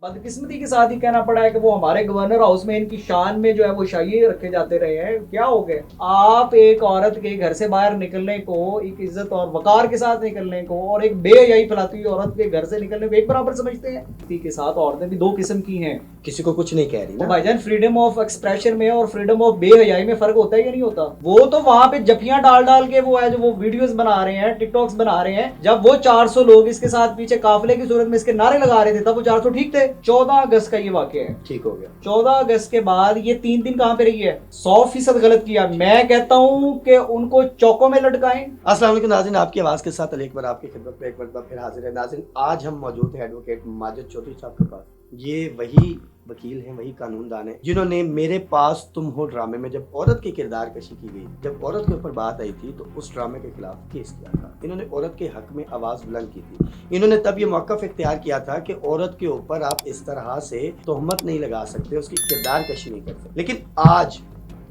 बदकिस्मती के साथ ही कहना पड़ा है कि वो हमारे गवर्नर हाउस में इनकी शान में जो है वो शाइए रखे जाते रहे हैं। क्या हो गया, आप एक औरत के घर से बाहर निकलने को, एक इज्जत और वकार के साथ निकलने को, और एक बेहयाई फैलाती हुई औरत के घर से निकलने को एक बराबर समझते हैं? इसी के साथ औरतें भी दो किस्म की हैं। किसी को कुछ नहीं कह रही ना भाईजान, फ्रीडम ऑफ एक्सप्रेशन में और फ्रीडम ऑफ बेहयाई में फर्क होता है या नहीं होता? वो तो वहां पे जफियां डाल डाल के वो है जो वो वीडियोस बना रहे हैं, टिकटॉक्स बना रहे हैं। जब वो 400 लोग इसके साथ पीछे काफिले की सूरत में इसके नारे लगा रहे थे तब वो 400 ठीक थे। 14 अगस्त का ये वाकया है, ठीक हो गया। 14 अगस्त के बाद ये 3 दिन कहां पे रही है? 100% गलत किया। मैं कहता हूं कि उनको चौकों में लटकाएं। अस्सलाम वालेकुम नाज़रीन, आपकी आवाज़ के साथ अली अकबर आपकी खिदमत में एक मरतबा फिर हाजिर है। नाज़रीन, आज हम मौजूद हैं एडवोकेट माजिद चौधरी साहब के पास। ये वही वकील हैं, वही कानूनदान हैं जिन्होंने मेरे पास तुम हो ड्रामे में जब औरत की किरदार कशी की गई, जब औरत के ऊपर बात आई थी तो उस ड्रामे के खिलाफ केस किया था। इन्होंने औरत के हक में आवाज़ बुलंद की थी। इन्होंने तब ये मौक़िफ़ इख्तियार किया था कि औरत के ऊपर आप इस तरह से तोहमत नहीं लगा सकते, उसकी किरदार कशी नहीं कर सकते। लेकिन आज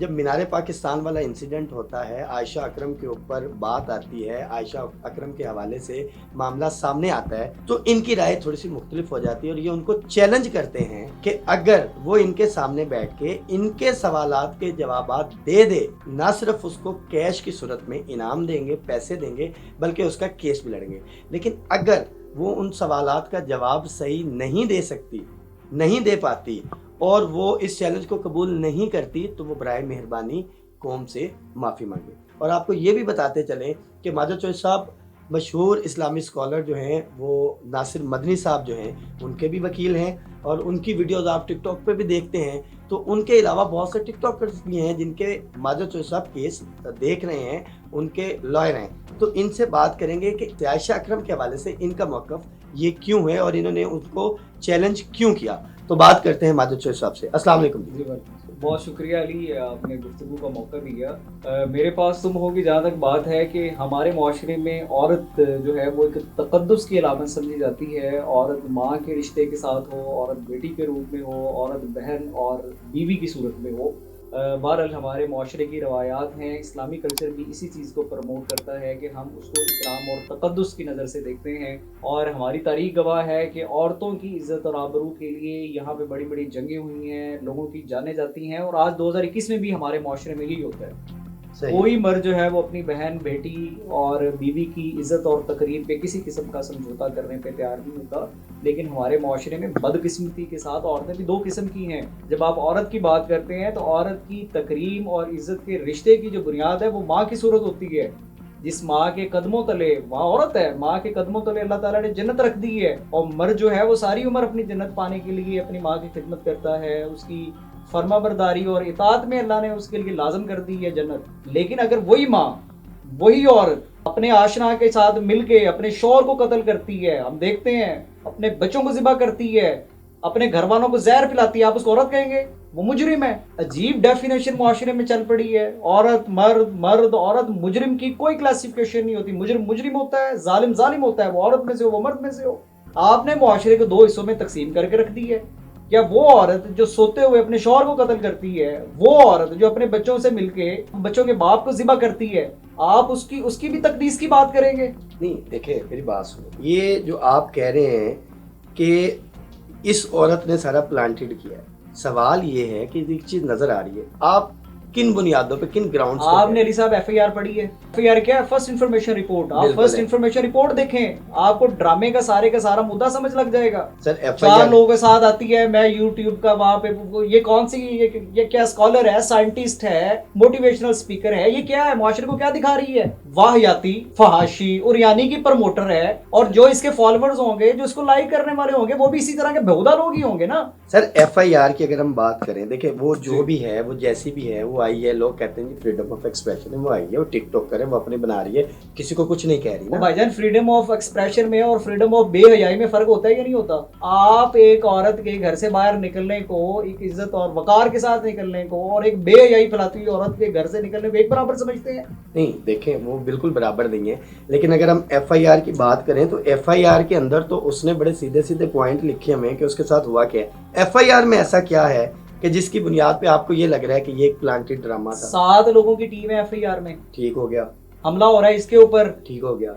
जब मीनार पाकिस्तान वाला इंसिडेंट होता है, आयशा अकरम के ऊपर बात आती है, आयशा अकरम के हवाले से मामला सामने आता है, तो इनकी राय थोड़ी सी मुख्तलिफ हो जाती है और ये उनको चैलेंज करते हैं कि अगर वो इनके सामने बैठ के इनके सवालात के जवाबात दे दे, ना सिर्फ उसको कैश की सूरत में इनाम देंगे, पैसे देंगे, बल्कि उसका केस भी लड़ेंगे। लेकिन अगर वो उन सवालात का जवाब सही नहीं दे सकती, नहीं दे पाती और वो इस चैलेंज को कबूल नहीं करती, तो वो बराए मेहरबानी कौम से माफ़ी मांगे। और आपको ये भी बताते चलें कि माजिद चौधरी साहब मशहूर इस्लामी स्कॉलर जो हैं, वो नासिर मदनी साहब जो हैं, उनके भी वकील हैं और उनकी वीडियोस आप टिकटॉक पे भी देखते हैं। तो उनके अलावा बहुत से टिकटॉकर्स भी हैं जिनके माजिद चौधरी साहब केस देख रहे हैं, उनके लॉयर हैं। तो इनसे बात करेंगे कि आयशा अकरम के हवाले से इनका मौक़िफ़ ये क्यों है और इन्होंने उसको चैलेंज क्यों किया। तो बात करते हैं माजिद चौधरी साहब से। अस्सलाम वालेकुम। जी बहुत शुक्रिया अली, आपने गुफ्तगू का मौका दिया। मेरे पास तुम हो की जहाँ तक बात है कि हमारे माशरे में औरत जो है वो एक तकद्दुस की अलामत समझी जाती है। औरत माँ के रिश्ते के साथ हो, औरत बेटी के रूप में हो, औरत बहन और बीवी की सूरत में हो। बहरहाल हमारे माशरे की रवायात हैं, इस्लामी कल्चर भी इसी चीज़ को प्रमोट करता है कि हम उसको इकराम और तकद्दुस की नज़र से देखते हैं। और हमारी तारीख गवाह है कि औरतों की इज़्ज़त और आबरू के लिए यहाँ पे बड़ी बड़ी जंगें हुई हैं, लोगों की जानें जाती हैं। और आज 2021 में भी हमारे माशरे में यही होता है। कोई मर्द जो है वो अपनी बहन, बेटी और बीवी की इज़्ज़त और तकरीम पे किसी किस्म का समझौता करने पे तैयार नहीं होता। लेकिन हमारे माशरे में बदकिस्मती के साथ औरतें भी दो किस्म की हैं। जब आप औरत की बात करते हैं तो औरत की तकरीम और इज़्ज़त के रिश्ते की जो बुनियाद है वो माँ की सूरत होती है। जिस माँ के कदमों तले वहाँ औरत है, माँ के कदमों तले अल्लाह ताला ने जन्नत रख दी है। और मर्द जो है वो सारी उम्र अपनी जन्नत पाने के लिए अपनी माँ की खिदमत करता है, उसकी फर्मा बरदारी और इताअत में अल्लाह ने उसके लिए लाजम कर दी है जन्नत। लेकिन अगर वही माँ, वही औरत अपने आशना के साथ मिलके अपने शौहर को कत्ल करती है, हम देखते हैं, अपने बच्चों को ज़िबा करती है, अपने घर वालों को जहर पिलाती है, आप उसको औरत कहेंगे? वो मुजरिम है। अजीब डेफिनेशन मुआशरे में चल पड़ी है। औरत मर्द, मर्द औरत, मुजरिम की कोई क्लासिफिकेशन नहीं होती। मुजरिम मुजरिम होता है, जालिम जालिम होता है, वो औरत में से हो, वो मर्द में से हो। आपने मुआशरे को दो हिस्सों में तकसीम करके रख दी है। या वो औरत जो सोते हुए अपने शौहर को कत्ल करती है, वो औरत जो अपने बच्चों से मिलके बच्चों के बाप को ज़िबा करती है, आप उसकी भी तकदीस की बात करेंगे? नहीं, देखिए मेरी बात सुनो। ये जो आप कह रहे हैं कि इस औरत ने सारा प्लांटेड किया है, सवाल ये है कि एक चीज नजर आ रही है, आप किन बुनियादों पे, किन ग्राउंड्स पे? आपने अली साहब एफआईआर पढ़ी है? एफआईआर क्या है? First information report. आप फर्स्ट इन्फॉर्मेशन रिपोर्ट देखें, आपको ड्रामे का सारा मुद्दा समझ लग जाएगा। सर, 4 लोगों के साथ आती है, मैं यूट्यूब का वहां पे, ये कौन सी ये क्या स्कॉलर है, साइंटिस्ट है, मोटिवेशनल स्पीकर है, ये क्या है? मुआशरे को क्या दिखा रही है? वाहियाती, फहाशी और यानी की प्रमोटर है। और जो इसके फॉलोअर्स होंगे, जो इसको लाइक करने वाले होंगे, वो भी इसी तरह के बेहुदा लोग ही होंगे ना। सर, एफआईआर की अगर हम बात करें, देखिए वो जो भी है, वो जैसी भी है, वो आई है, लोग कहते हैं फ्रीडम ऑफ एक्सप्रेशन है, वो आई है, वो टिकटॉक करे, वो अपने बना रही है, किसी को कुछ नहीं कह रही ना। भाईजान, फ्रीडम ऑफ एक्सप्रेशन में और फ्रीडम ऑफ बेहयाई में फर्क होता है या नहीं होता? आप एक औरत के घर से बाहर निकलने को, एक इज्जत और वकार के साथ निकलने को, और एक बेहयाई फैलाती हुई औरत के घर से निकलने को एक बराबर समझते हैं? नहीं, देखें वो बिल्कुल बराबर नहीं है। लेकिन अगर हम एफआईआर की बात करें तो एफआईआर के अंदर तो उसने बड़े सीधे सीधे पॉइंट लिखे हमें कि उसके साथ हुआ क्या है। एफआईआर में ऐसा क्या है कि जिसकी बुनियाद पे आपको ये लग रहा है कि ये एक प्लांटेड ड्रामा था? 7 लोगों की टीम है एफआईआर में। ठीक हो गया। हमला हो रहा है इसके ऊपर। ठीक हो गया।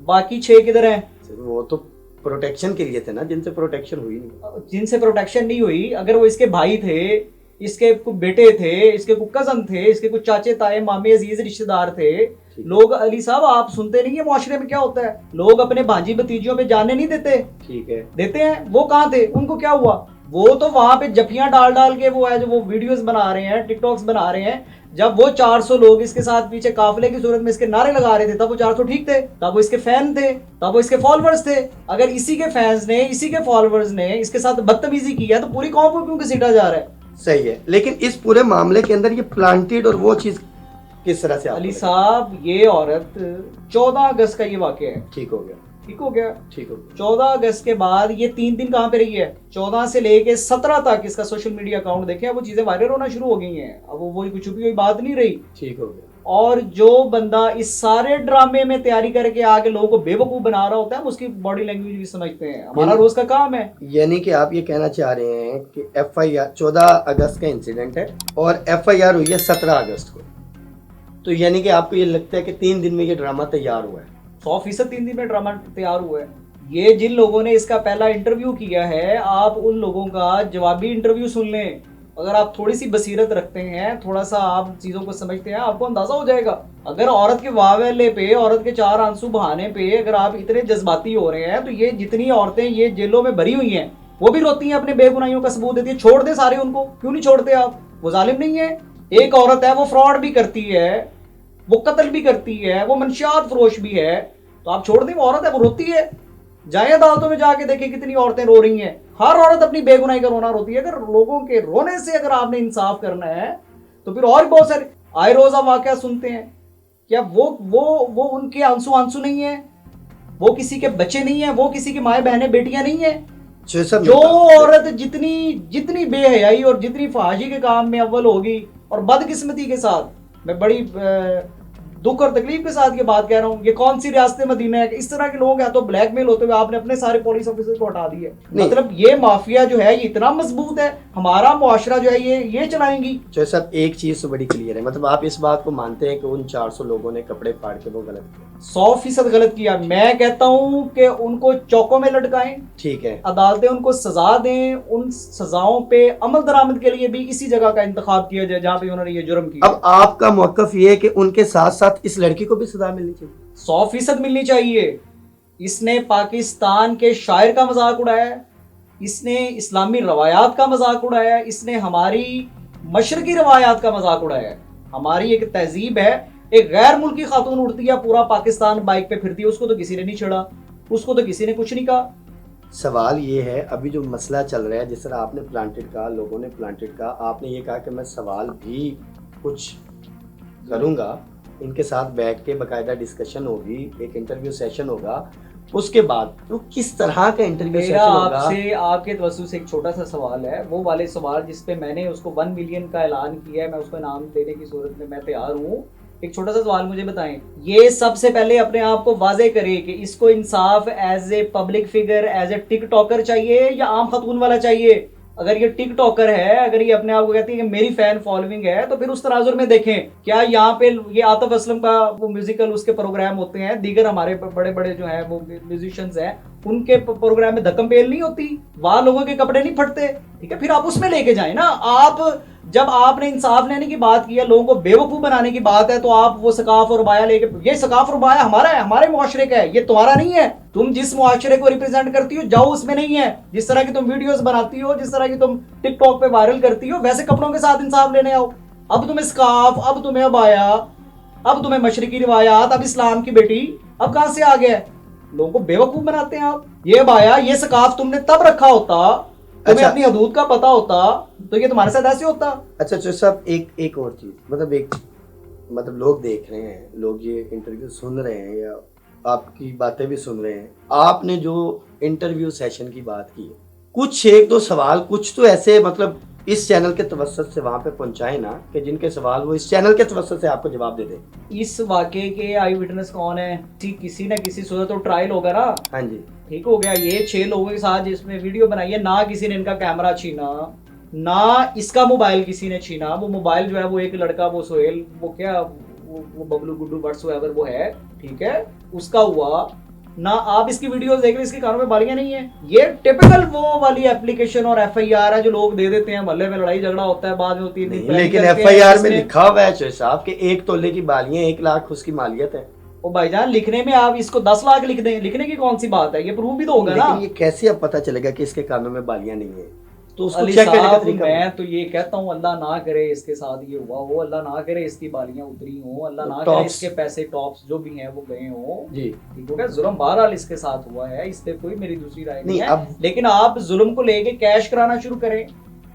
बाकी 6 किधर हैं? वो तो प्रोटेक्शन के लिए थे ना, जिनसे प्रोटेक्शन हुई नहीं। जिनसे प्रोटेक्शन नहीं हुई, अगर वो इसके भाई थे, इसके कुछ बेटे थे, इसके कुछ कजन थे, इसके कुछ चाचे ताए मामे अजीज रिश्तेदार थे, लोग, अली साहब आप सुनते नहीं है मुआशरे में क्या होता है, लोग अपने भांजी भतीजियों पे जाने नहीं देते। ठीक है, देते हैं। वो कहाँ थे, उनको क्या हुआ? वो तो वहां पे जफियां डाल डाल के वो है जो वो वीडियोस बना रहे हैं, टिकटॉक्स बना रहे हैं। जब वो 400 लोग इसके साथ पीछे काफिले की सूरत में इसके नारे लगा रहे थे, तब वो 400 ठीक थे, तब वो इसके फैन थे, तब वो इसके फॉलोअर्स थे। अगर इसी के फैंस ने, इसी के फॉलोअर्स ने इसके साथ बदतमीजी की है तो पूरी कौम को क्यों घसीटा जा रहा है? सही है, लेकिन इस पूरे मामले के अंदर ये प्लांटेड और वो चीज किस तरह से? अली साहब, ये औरत 14 अगस्त का ये वाकया है। ठीक हो गया, ठीक हो गया, ठीक हो गया। 14 अगस्त के बाद ये 3 दिन कहाँ पे रही है? 14 से लेके 17 तक इसका सोशल मीडिया अकाउंट देखें, वो चीजें वायरल होना शुरू हो गई हैं। अब वो कोई छुपी हुई बात नहीं रही। ठीक हो गया। और जो बंदा इस सारे ड्रामे में तैयारी करके आके लोगों को बेवकूफ बना रहा होता है, हम उसकी बॉडी लैंग्वेज भी समझते हैं, हमारा रोज का काम है। यानी कि आप ये कहना चाह रहे हैं कि FIR 14 अगस्त का इंसिडेंट है और FIR हुई है 17 अगस्त को, तो यानी कि आपको ये लगता है कि 3 दिन में ये ड्रामा तैयार हुआ है? 100% 3 दिन में ड्रामा तैयार हुआ है। ये जिन लोगों ने इसका पहला इंटरव्यू किया है, आप उन लोगों का जवाबी इंटरव्यू सुन लें। अगर आप थोड़ी सी बसीरत रखते हैं, थोड़ा सा आप चीज़ों को समझते हैं, आपको अंदाजा हो जाएगा। अगर औरत के वावेले पे, औरत के 4 आंसू बहाने पे अगर आप इतने जज्बाती हो रहे हैं, तो ये जितनी औरतें ये जेलों में भरी हुई हैं, वो भी रोती हैं, अपने बेगुनाहियों का सबूत देती है। छोड़ दे सारे उनको, क्यों नहीं छोड़ते आप? वो जालिम नहीं है? एक औरत है, वो फ्रॉड भी करती है, वो कत्ल भी करती है, वो मंशियात फरोश भी है, तो आप छोड़ दें? वो औरत है, वो रोती है। जाए अदालतों में जाके देखें कितनी औरतें रो रही हैं। हर औरत अपनी बेगुनाही का रोना रोती है। अगर लोगों के रोने से अगर आपने इंसाफ करना है, तो फिर और बहुत सारे आए रोज आप वाकया सुनते हैं। क्या वो उनके आंसू आंसू नहीं है? वो किसी के बच्चे नहीं है? वो किसी की माए बहनें बेटियां नहीं है? जो औरत जितनी बेहयाई और जितनी फहाशी के काम में अव्वल होगी और बदकिस्मती के साथ, मैं बड़ी दुख और तकलीफ के साथ ये बात कह रहा हूँ, ये कौन सी रियासत मदीना है? इस तरह के लोग हैं तो ब्लैकमेल होते हुए आपने अपने सारे पुलिस ऑफिसर को हटा दिए। मतलब ये माफिया जो है ये इतना मजबूत है, हमारा मुआशरा जो है ये चलाएंगी। सब एक चीज तो बड़ी क्लियर है, मतलब आप इस बात को मानते हैं कि उन 400 लोगों ने कपड़े फाड़ के वो गलत किया? 100% गलत किया। मैं कहता हूँ कि उनको चौकों में लटकाएं, ठीक है, अदालतें उनको सजा दें, उन सजाओं पे अमल दरामद के लिए भी इसी जगह का इंतखाब किया जाए जहाँ पे उन्होंने ये जुर्म किया। अब आपका मौकफ ये है कि उनके साथ साथ इस लड़की को भी सजा मिलनी चाहिए? 100% मिलनी चाहिए। इसने पाकिस्तान के शायर का मजाक उड़ाया, इसने इस्लामी रवायात का मजाक उड़ाया, इसने हमारी मशरकी रवायात का मजाक उड़ाया। हमारी एक तहजीब है, एक गैर मुल्की खातून उड़ती है, पूरा पाकिस्तान बाइक पे फिरती है, उसको तो किसी ने नहीं छेड़ा, उसको तो किसी ने कुछ नहीं कहा। सवाल ये है, अभी जो मसला चल रहा है, जिस तरह आपने प्लांटेड कहा, लोगों ने प्लांटेड कहा, आपने ये कहा कि मैं सवाल भी कुछ करूँगा, इनके साथ बैठ के बाकायदा डिस्कशन होगी, एक इंटरव्यू सेशन होगा, उसके बाद तो किस तरह का इंटरव्यू सेशन होगा? आपसे आपके तवज्जो से एक छोटा सा सवाल है, वो वाले सवाल जिस पे मैंने उसको 1 मिलियन का ऐलान किया है, मैं उसको इनाम देने की सूरत में मैं तैयार हूँ। एक छोटा सा सवाल मुझे बताएं, ये सबसे पहले अपने आप को वाजे करे कि इसको इंसाफ as a public figure, as a TikToker चाहिए या आम खातून वाला चाहिए? अगर ये टिकटॉकर है, अगर ये अपने आप को कहती है कि मेरी फैन फॉलोइंग है, तो फिर उस तराजुर में देखें, क्या यहाँ पे ये आतिफ असलम का वो म्यूजिकल उसके प्रोग्राम होते हैं, दीगर हमारे बड़े बड़े जो है वो म्यूजिशियंस हैं, उनके प्रोग्राम में धक्कम पेल नहीं होती, वहां लोगों के कपड़े नहीं फटते? ठीक है, फिर आप उसमें लेके जाए ना। आप जब आपने इंसाफ लेने की बात की है, लोगों को बेवकूफ बनाने की बात है, तो आप वो सकाफ और बाया लेके, ये सकाफ और बाया हमारा है, हमारे मुआशरे का है, ये तुम्हारा नहीं है। तुम जिस मुआशरे को रिप्रेजेंट करती हो जाओ उसमें नहीं है। जिस तरह की तुम वीडियोस बनाती हो, जिस तरह की तुम टिकटॉक पे वायरल करती हो, वैसे कपड़ों के साथ इंसाफ लेने आओ। अब तुम्हें स्काफ, अब तुम्हें अबाया, अब तुम्हें मशरकी रिवायात, अब इस्लाम की बेटी, अब कहां से आ गया? लोगों को बेवकूफ बनाते हैं आप। ये अबाया, ये स्काफ तुमने तब रखा होता, तुम्हें अपनी हदूद का पता होता, तो ये तुम्हारे साथ ऐसे होता। अच्छा सब एक और चीज, मतलब लोग देख रहे हैं, लोग ये इंटरव्यू सुन रहे हैं या आपकी बातें भी सुन रहे हैं, आपने जो इंटरव्यू सेशन की बात की है, कुछ एक दो सवाल कुछ तो ऐसे मतलब इस चैनल के तवस्सुत से वहां पे पहुंचाए ना, कि जिनके सवाल वो इस चैनल के तवस्सुत से आपको जवाब दे दे। इस वाकये के आई विटनेस कौन है? किसी न किसी सूरत तो ट्रायल होगा ना। हाँ जी, ठीक हो गया। ये 6 लोगों के साथ जिसमें वीडियो बनाई है, ना किसी ने इनका कैमरा छीना, ना इसका मोबाइल किसी ने छीना। वो मोबाइल जो है वो एक लड़का, वो सोहेल, वो क्या वो बबलू गुड्डू व्हाट्सएवर वो है, ठीक है, उसका हुआ। ना आप इसकी वीडियोस देख रहे इसके कानों में बालियां नहीं है। ये टिपिकल वो वाली एप्लीकेशन और FIR है जो लोग दे देते हैं, मोहल्ले में लड़ाई झगड़ा होता है, बाद में 3 दिन लेकिन FIR में लिखा हुआ है शोएब साहब कि 1 तोले की बालियां 1 लाख उसकी मालियत है। ओ भाईजान, लिखने में आप इसको 10 लाख लिख दें, लिखने की कौन सी बात है, ये प्रूफ भी तो होगा ना। ये कैसे अब पता चलेगा कि इसके कानों में बालियां नहीं है? तो उसको अली चेक करने का साहब, तरीका मैं तो ये कहता हूँ अल्लाह ना करे इसके साथ ये हुआ हो, अल्लाह ना करे इसकी बालियां उतरी हो, अल्लाह ना करे इसके पैसे टॉप्स जो भी हैं वो गए हो जी, ठीक हो गया। जुल्म बहरहाल इसके साथ हुआ है, इस पे कोई मेरी दूसरी राय नहीं है। लेकिन आप जुल्म को लेके कैश कराना शुरू करें,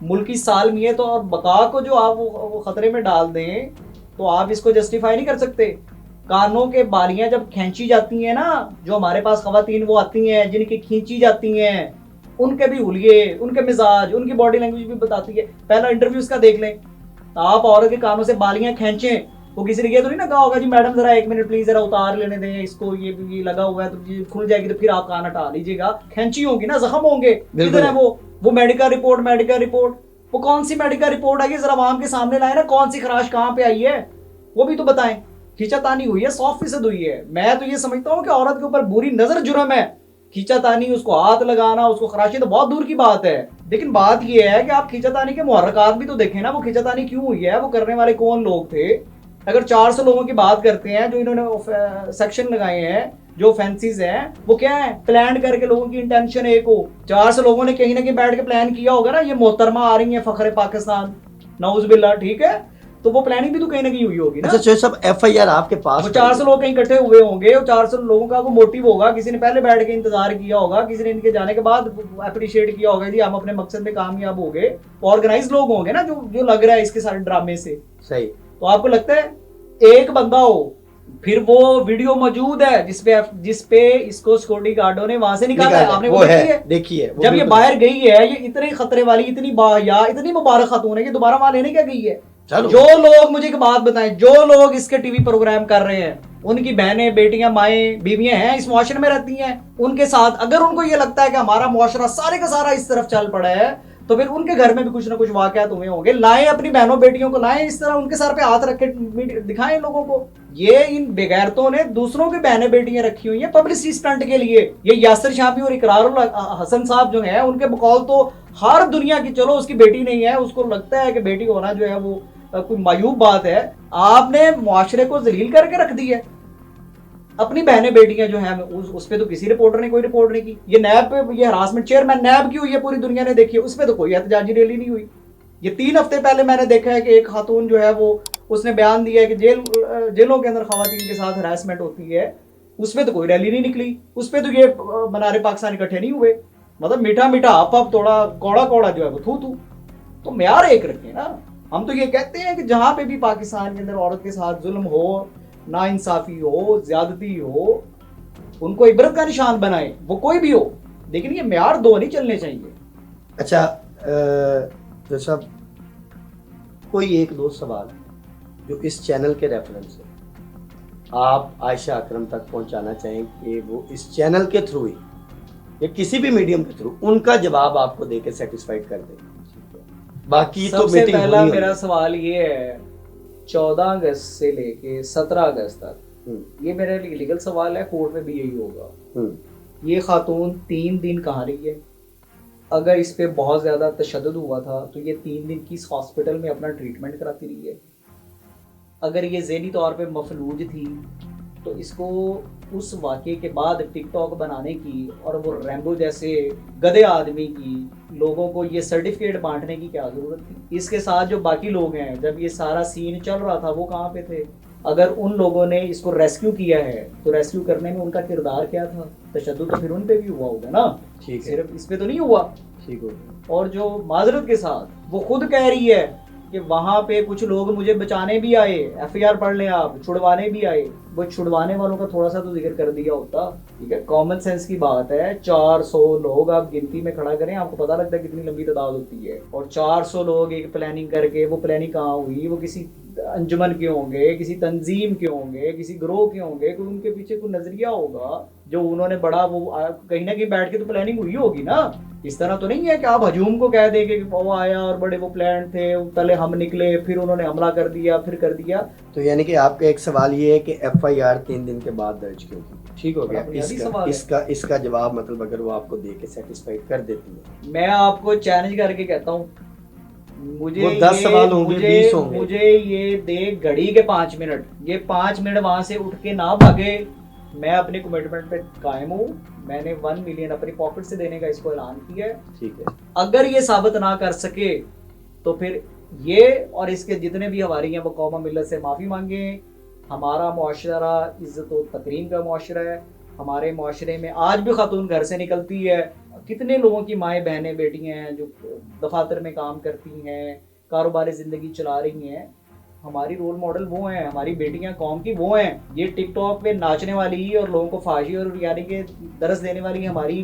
मुल्की सालमियत और बका को जो आप वो खतरे में डाल दें, तो आप इसको जस्टिफाई नहीं कर सकते। कानों के बालियां जब खींची जाती हैं ना, जो हमारे पास खवातीन वो आती हैं जिनकी खींची जाती हैं, उनके भी हुलिये, उनके मिजाज, उनकी बॉडी लैंग्वेज भी बताती है। पहला इंटरव्यू इसका देख लें, आप औरत के कानों से बालियां खींचें, वो किसी ने ये तो नहीं ना कहा होगा जी मैडम जरा 1 मिनट प्लीज जरा उतार लेने दें इसको, ये लगा हुआ है तो ये खुल जाएगी तो फिर आप कान हटा लीजिएगा। खींची होगी ना, जख्म होंगे, किधर है वो मेडिकल रिपोर्ट, वो कौन सी मेडिकल रिपोर्ट आई है, जरा आवाम के सामने लाए ना, कौन सी खराश कहाँ पे आई है वो भी तो बताएं। खींचातानी हुई है 100% हुई है। मैं तो ये समझता हूँ कि औरत के ऊपर बुरी नजर जुर्म है, खींचातानी, उसको हाथ लगाना, उसको खराशी तो बहुत दूर की बात है। लेकिन बात ये है कि आप खींचातानी के मुहर्रकात भी तो देखें ना, वो खींचातानी क्यों हुई है, वो करने वाले कौन लोग थे। अगर 400 लोगों की बात करते हैं जो इन्होंने सेक्शन लगाए हैं, जो फैंसीज हैं, वो क्या है, प्लान करके लोगों की इंटेंशन एक हो। 400 लोगों ने कहीं ना कहीं बैठ के प्लान किया होगा ना, ये मोहतरमा आ रही है फखरे पाकिस्तान, नाउज बिल्ला, ठीक है, तो वो प्लानिंग भी तो कहीं ना कहीं हुई होगी ना। अच्छा सब FIR आपके पास, वो 400 लोग कहीं इकट्ठे हुए होंगे, और 400 लोगों का वो मोटिव होगा, किसी ने पहले बैठ के इंतजार किया होगा, किसी ने इनके जाने के बाद अप्रिशिएट किया होगा जी हम अपने मकसद में कामयाब हो गए। ऑर्गेनाइज लोग होंगे ना जो लग रहा है इसके सारे ड्रामे से। सही, तो आपको लगता है एक बंदा हो, फिर वो वीडियो मौजूद है जिसपे इसको सिक्योरिटी गार्डों ने वहां से निकाला है, आपने वो देखी है। जब ये बाहर गई है, ये इतने खतरे वाली, इतनी बाहया, इतनी मुबारक खातून है कि दोबारा वहां लेने क्या गई है। जो लोग, मुझे एक बात बताएं, जो लोग इसके टीवी प्रोग्राम कर रहे हैं, उनकी बहनें, बेटियां, माएं, बीवियां हैं, इस मुआशरे में रहती हैं, उनके साथ अगर उनको ये लगता है कि हमारा मुआशरा सारे का सारा इस तरफ चल पड़ा है, तो फिर उनके घर में भी कुछ ना कुछ वाकयात हुए होंगे। लाएं अपनी बहनों बेटियों को, लाएं इस तरह उनके सर पे हाथ रख के दिखाएं लोगों को। ये इन बेगैरतों ने दूसरों की बहनें बेटियां रखी हुई हैं पब्लिसिटी स्टंट के लिए। ये यासिर शाफी और इकरारुल हसन साहब जो हैं, उनके बकौल तो हर दुनिया की, चलो उसकी बेटी नहीं है, उसको लगता है कि बेटी होना जो है वो कोई मायूब बात है, आपने मुआशरे को जलील करके रख दी है। अपनी बहनें बेटियां जो हैं उस पे तो किसी रिपोर्टर ने कोई रिपोर्ट नहीं की। ये नैब पे, ये हरासमेंट चेयरमैन नैब की हुई है, पूरी दुनिया ने देखी है, उस पे तो कोई एहतजाजी रैली नहीं हुई। ये 3 हफ्ते पहले मैंने देखा है कि एक खातून जो है वो उसने बयान दिया है कि जेलों के अंदर खवातीन के साथ हरासमेंट होती है, उसमें तो कोई रैली नहीं निकली, उस पे तो ये मनारे पाकिस्तान इकट्ठे नहीं हुए। मतलब मीठा मीठा आप थोड़ा कौड़ा कौड़ा जो है वो थू। तो म्यार एक रखें ना। हम तो ये कहते हैं कि जहां पे भी पाकिस्तान के अंदर औरत के साथ जुल्म हो, नाइंसाफी हो, ज्यादती हो, उनको इबरत का निशान बनाए, वो कोई भी हो, लेकिन ये म्यार 2 नहीं चलने चाहिए। अच्छा तो सब कोई 1-2 सवाल जो इस चैनल के रेफरेंस से आप आयशा अकरम तक पहुंचाना चाहें कि वो इस चैनल के थ्रू ही या किसी भी मीडियम के थ्रू उनका जवाब आपको देके सेटिस्फाइड कर दें। बाकी तो सबसे पहला मेरा सवाल ये है, 14 अगस्त से लेके 17 अगस्त तक, ये मेरे लिए लीगल सवाल है, कोर्ट में भी यही होगा, ये खातून 3 दिन कहाँ रही है? अगर इस पे बहुत ज़्यादा तशद्दुद हुआ था तो ये 3 दिन किस हॉस्पिटल में अपना ट्रीटमेंट कराती रही है? अगर ये ज़हनी तौर पे मफलूज थी तो इसको उस वाक़े के बाद टिकटॉक बनाने की और वो रैम्बो जैसे गधे आदमी की लोगों को ये सर्टिफिकेट बांटने की क्या ज़रूरत थी? इसके साथ जो बाकी लोग हैं, जब ये सारा सीन चल रहा था वो कहाँ पे थे? अगर उन लोगों ने इसको रेस्क्यू किया है तो रेस्क्यू करने में उनका किरदार क्या था? तशद्दुद तो फिर उन पे भी हुआ होगा ना, ठीक है, सिर्फ इस पे तो नहीं हुआ, ठीक हो। और जो माजरत के साथ वो खुद कह रही है कि वहाँ पे कुछ लोग मुझे बचाने भी आए, FIR पढ़ लें आप, छुड़वाने भी आए, वो छुड़वाने वालों का थोड़ा सा तो जिक्र कर दिया होता, ठीक है। कॉमन सेंस की बात है, 400 लोग आप गिनती में खड़ा करें, आपको पता लगता है कितनी लंबी तादाद होती है। और 400 लोग एक प्लानिंग करके, वो प्लानिंग कहाँ हुई? वो किसी अंजुमन के होंगे, किसी तंजीम के होंगे, किसी ग्रोह के होंगे, कोई उनके पीछे कोई नजरिया होगा جو انہوں نے بڑا وہ کہیں نہ کہیں بیٹھ کے تو پلاننگ ہوئی ہوگی نا. اس طرح تو نہیں ہے کہ آپ ہجوم کو کہہ دیں کہ وہ آیا اور بڑے وہ پلان تھے, پہلے ہم نکلے پھر انہوں نے حملہ کر دیا پھر کر دیا. تو یعنی کہ آپ کا ایک سوال یہ ہے کہ ایف آئی آر 3 دن کے بعد درج کیوں کی؟ ٹھیک ہو گیا, اس کا جواب مطلب اگر وہ آپ کو دے کے سیٹسفائی کر دیتی ہے. میں آپ کو چیلنج کر کے کہتا ہوں, مجھے 10 سوال ہوں گے 20 ہوں گے, مجھے یہ دے گھڑی کے 5 منٹ, یہ 5 منٹ وہاں سے اٹھ کے نہ بھاگے. میں اپنے کمٹمنٹ پہ قائم ہوں. میں نے 1 ملین اپنی پاکٹ سے دینے کا اس کو اعلان کیا ہے. ٹھیک ہے, اگر یہ ثابت نہ کر سکے تو پھر یہ اور اس کے جتنے بھی ہماری ہیں وہ قوم و ملت سے معافی مانگیں. ہمارا معاشرہ عزت و تکریم کا معاشرہ ہے. ہمارے معاشرے میں آج بھی خاتون گھر سے نکلتی ہے. کتنے لوگوں کی مائیں بہنیں بیٹیاں ہیں جو دفاتر میں کام کرتی ہیں, کاروباری زندگی چلا رہی ہیں. ہماری رول ماڈل وہ ہیں, ہماری بیٹیاں قوم کی وہ ہیں. یہ ٹک ٹاک پہ ناچنے والی اور لوگوں کو فحاشی اور یعنی کہ درس دینے والی ہماری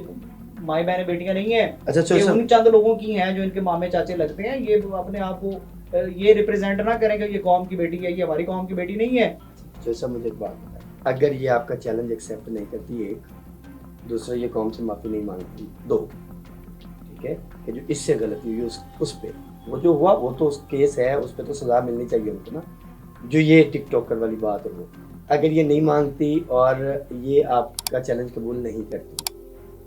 مائیں بہنیں بیٹیاں نہیں ہیں. یہ ان چند لوگوں کی ہیں جو ان کے مامے چاچے لگتے ہیں. یہ اپنے آپ کو یہ ریپرزینٹ نہ کریں کہ یہ قوم کی بیٹی ہے, یہ ہماری قوم کی بیٹی نہیں ہے. جیسا مجھے ایک بات بتائیں, اگر یہ آپ کا چیلنج ایکسیپٹ نہیں کرتی, ایک دوسرا یہ قوم سے معافی نہیں مانگتی, 2 ٹھیک ہے کہ جو اس سے غلطی ہوئی اس پہ وہ جو ہوا وہ تو اس کیس ہے, اس پہ تو سزا ملنی چاہیے ان کو نا. جو یہ ٹک ٹاکر والی بات ہے وہ اگر یہ نہیں مانگتی اور یہ آپ کا چیلنج قبول نہیں کرتی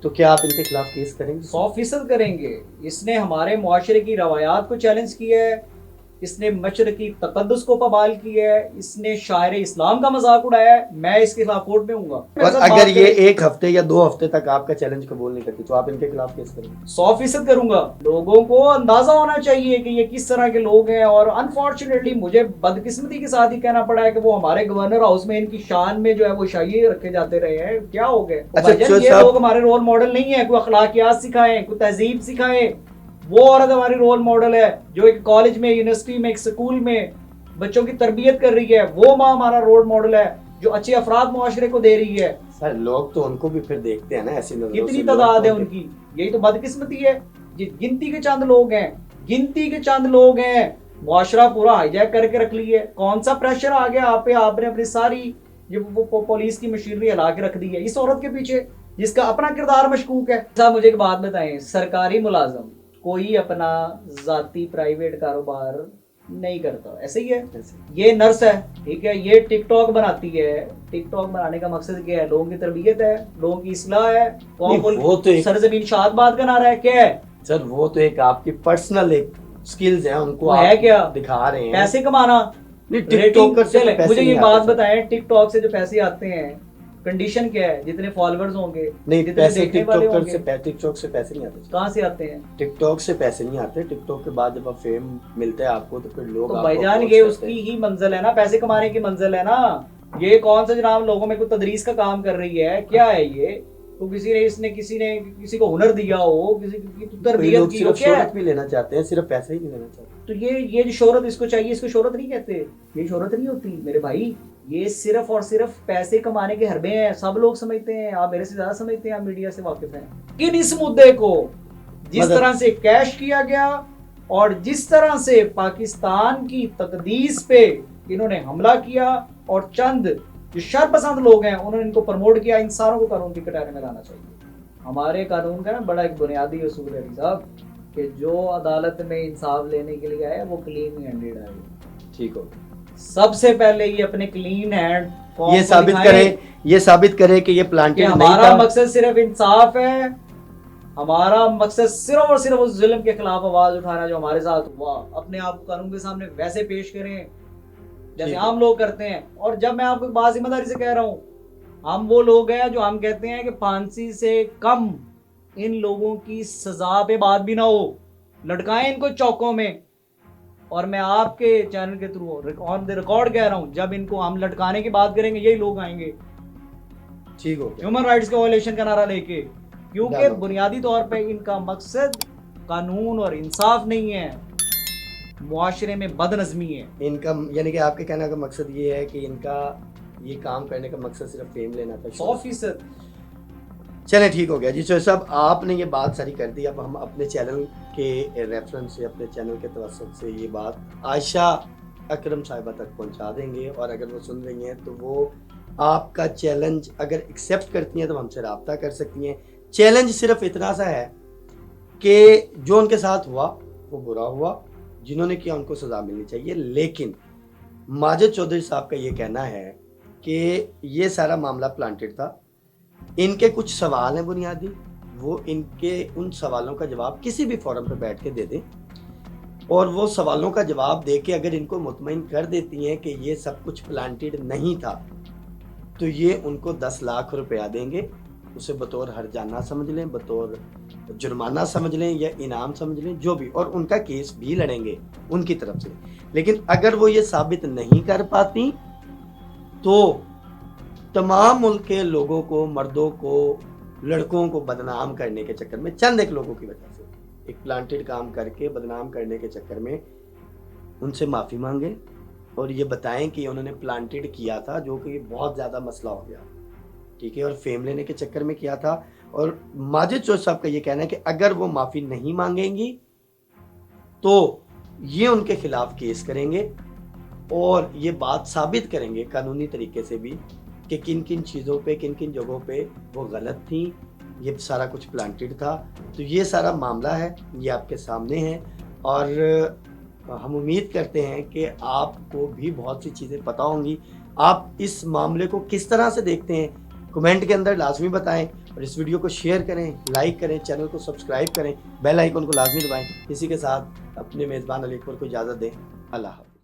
تو کیا آپ ان کے خلاف کیس کریں گے؟ 100% کریں گے. اس نے ہمارے معاشرے کی روایات کو چیلنج کیا ہے, اس نے مشرقی تقدس کو پامال کیا ہے, اس نے شاعر اسلام کا مذاق اڑایا ہے. میں اس کے خلاف کورٹ میں ہوں گا. اور اگر یہ 1 ہفتے یا 2 ہفتے تک آپ کا چیلنج قبول نہیں کرتی تو آپ ان کے خلاف کیس کریں گے؟ 100% کروں گا. لوگوں کو اندازہ ہونا چاہیے کہ یہ کس طرح کے لوگ ہیں. اور انفارچونیٹلی مجھے بدقسمتی کے ساتھ ہی کہنا پڑا ہے کہ وہ ہمارے گورنر ہاؤس میں ان کی شان میں جو ہے وہ شائعے رکھے جاتے رہے ہیں. کیا ہو گئے یہ لوگ ہمارے رول ماڈل نہیں ہیں. کوئی اخلاقیات سکھائیں, کوئی تہذیب سکھائیں. وہ عورت ہماری رول ماڈل ہے جو ایک کالج میں, یونیورسٹی میں, ایک سکول میں بچوں کی تربیت کر رہی ہے. وہ ماں ہمارا رول ماڈل ہے جو اچھے افراد معاشرے کو دے رہی ہے. سر لوگ تو ان کو بھی پھر دیکھتے ہیں نا ایسی نظروں سے. کتنی تعداد ہے ان کی؟ یہی تو بدقسمتی ہے. گنتی کے چند لوگ ہیں, گنتی کے چند لوگ ہیں. معاشرہ پورا ہائی جیک کر کے رکھ لی ہے. کون سا پریشر آ گیا آپ پہ؟ آپ نے اپنی ساری جو پولیس کی مشینری ہلا کے رکھ دی ہے اس عورت کے پیچھے جس کا اپنا کردار مشکوک ہے. صاحب مجھے ایک بات بتائیں, سرکاری ملازم کوئی اپنا ذاتی پرائیویٹ کاروبار نہیں کرتا, ایسے ہی ہے. یہ نرس ہے, ٹھیک ہے, یہ ٹک ٹاک بناتی ہے. ٹک ٹاک بنانے کا مقصد کیا ہے؟ لوگوں کی تربیت ہے, لوگوں کی اصلاح ہے. سرزمین شاد بات کا نعرہ ہے. کیا ہے سر؟ وہ تو ایک آپ کی پرسنل ایک سکلز ہیں, ان کو ہے کیا دکھا رہے ہیں. پیسے کمانا. مجھے یہ بات بتائیں, ٹک ٹاک سے جو پیسے آتے ہیں کنڈیشن کیا ہے؟ جتنے فالوورز ہوں گے نہیں, پیسے ٹک ٹاک سے پیسے نہیں آتے. کہاں سے آتے ہیں؟ ٹک ٹاک سے پیسے نہیں آتے. ٹک ٹاک کے بعد جب آپ فیم ملتا ہے آپ کو تو پھر لوگ تو بھائی جان یہ اس کی ہی منزل ہے نا, پیسے کمانے کی منزل ہے نا. یہ کون سا جناب لوگوں میں کوئی تدریس کا کام کر رہی ہے؟ کیا ہے یہ؟ تو کسی نے کسی کو ہنر دیا ہو, کسی کی تربیت کی ہو. کیا شہرت بھی لینا چاہتے ہیں, صرف پیسے ہی نہیں لینا چاہتے. تو یہ جو شہرت اس کو چاہیے, اس کو شہرت نہیں کہتے. یہ شہرت نہیں ہوتی میرے بھائی. یہ صرف اور صرف پیسے کمانے کے حربے ہیں. سب لوگ سمجھتے ہیں, آپ میرے سے زیادہ سمجھتے ہیں, آپ میڈیا سے واقف ہیں. لیکن اس مدعے کو جس طرح سے کیش کیا گیا اور جس طرح سے پاکستان کی تقدیس پہ انہوں نے حملہ کیا اور چند جو شر پسند لوگ ہیں انہوں نے ان کو پروموٹ کیا, ان ساروں کو قانون کی کٹانے میں لانا چاہیے. ہمارے قانون کا نا بڑا ایک بنیادی اصول ہے صاحب کہ جو عدالت میں انصاف لینے کے لیے آئے وہ کلین ہینڈیڈ آئے. ٹھیک ہو, سب سے پہلے یہ اپنے کلین ہینڈ یہ ثابت کرے کہ یہ پلانٹیڈ نہیں تھا. ہمارا مقصد صرف انصاف ہے. ہمارا مقصد صرف اور صرف اس ظلم کے خلاف آواز اٹھانا جو ہمارے ساتھ ہوا. اپنے آپ کو قانون کے سامنے ویسے پیش کریں جیسے عام لوگ کرتے ہیں. اور جب میں آپ کو بات ذمہ داری سے کہہ رہا ہوں, ہم وہ لوگ ہیں جو ہم کہتے ہیں کہ پھانسی سے کم ان لوگوں کی سزا پہ بات بھی نہ ہو, لٹکائیں ان کو چوکوں میں. اور میں آپ کے چینل کے تھرو آن دی ریکارڈ کہہ رہا ہوں, جب ان کو ہم لٹکانے کی بات کریں گے یہی لوگ آئیں گے ٹھیک ہو ہیومن رائٹس کے وائلیشن کا نعرہ لے کے, کیونکہ بنیادی طور پہ ان کا مقصد قانون اور انصاف نہیں ہے, معاشرے میں بد نظمی ہے. ان کا یعنی کہ آپ کے کہنے کا مقصد یہ ہے کہ ان کا یہ کام کرنے کا مقصد صرف فیم لینا تھا. 100%. چلے ٹھیک ہو گیا جی چوہے صاحب, آپ نے یہ بات ساری کر دی. اب ہم اپنے چینل کے ریفرنس سے, اپنے چینل کے توسط سے یہ بات عائشہ اکرم صاحبہ تک پہنچا دیں گے, اور اگر وہ سن رہی ہیں تو وہ آپ کا چیلنج اگر ایکسیپٹ کرتی ہیں تو ہم سے رابطہ کر سکتی ہیں. چیلنج صرف اتنا سا ہے کہ جو ان کے ساتھ ہوا وہ برا ہوا, جنہوں نے کیا ان کو سزا ملنی چاہیے, لیکن ماجد چودھری صاحب کا یہ کہنا ہے کہ یہ سارا معاملہ پلانٹڈ تھا. ان کے کچھ سوال ہیں بنیادی, وہ ان کے ان سوالوں کا جواب کسی بھی فورم پہ بیٹھ کے دے دیں, اور وہ سوالوں کا جواب دے کے اگر ان کو مطمئن کر دیتی ہیں کہ یہ سب کچھ پلانٹڈ نہیں تھا تو یہ ان کو 10 لاکھ روپیہ دیں گے. اسے بطور ہرجانہ سمجھ لیں, بطور جرمانہ سمجھ لیں یا انعام سمجھ لیں, جو بھی, اور ان کا کیس بھی لڑیں گے ان کی طرف سے. لیکن اگر وہ یہ ثابت نہیں کر پاتی تو تمام ملک کے لوگوں کو, مردوں کو, لڑکوں کو بدنام کرنے کے چکر میں, چند ایک لوگوں کی وجہ سے ایک پلانٹڈ کام کر کے بدنام کرنے کے چکر میں ان سے معافی مانگیں اور یہ بتائیں کہ انہوں نے پلانٹڈ کیا تھا, جو کہ بہت زیادہ مسئلہ ہو گیا, ٹھیک ہے, اور فیم لینے کے چکر میں کیا تھا. اور ماجد چودھری صاحب کا یہ کہنا ہے کہ اگر وہ معافی نہیں مانگیں گی تو یہ ان کے خلاف کیس کریں گے اور یہ بات ثابت کریں گے قانونی طریقے سے بھی کہ کن کن چیزوں پہ, کن کن جگہوں پہ وہ غلط تھیں, یہ سارا کچھ پلانٹڈ تھا. تو یہ سارا معاملہ ہے, یہ آپ کے سامنے ہے, اور ہم امید کرتے ہیں کہ آپ کو بھی بہت سی چیزیں پتہ ہوں گی. آپ اس معاملے کو کس طرح سے دیکھتے ہیں کمنٹ کے اندر لازمی بتائیں, اور اس ویڈیو کو شیئر کریں, لائک کریں, چینل کو سبسکرائب کریں, بیل آئیکن کو لازمی دبائیں. اسی کے ساتھ اپنے میزبان علی اکبر کو اجازت دیں. اللہ حافظ.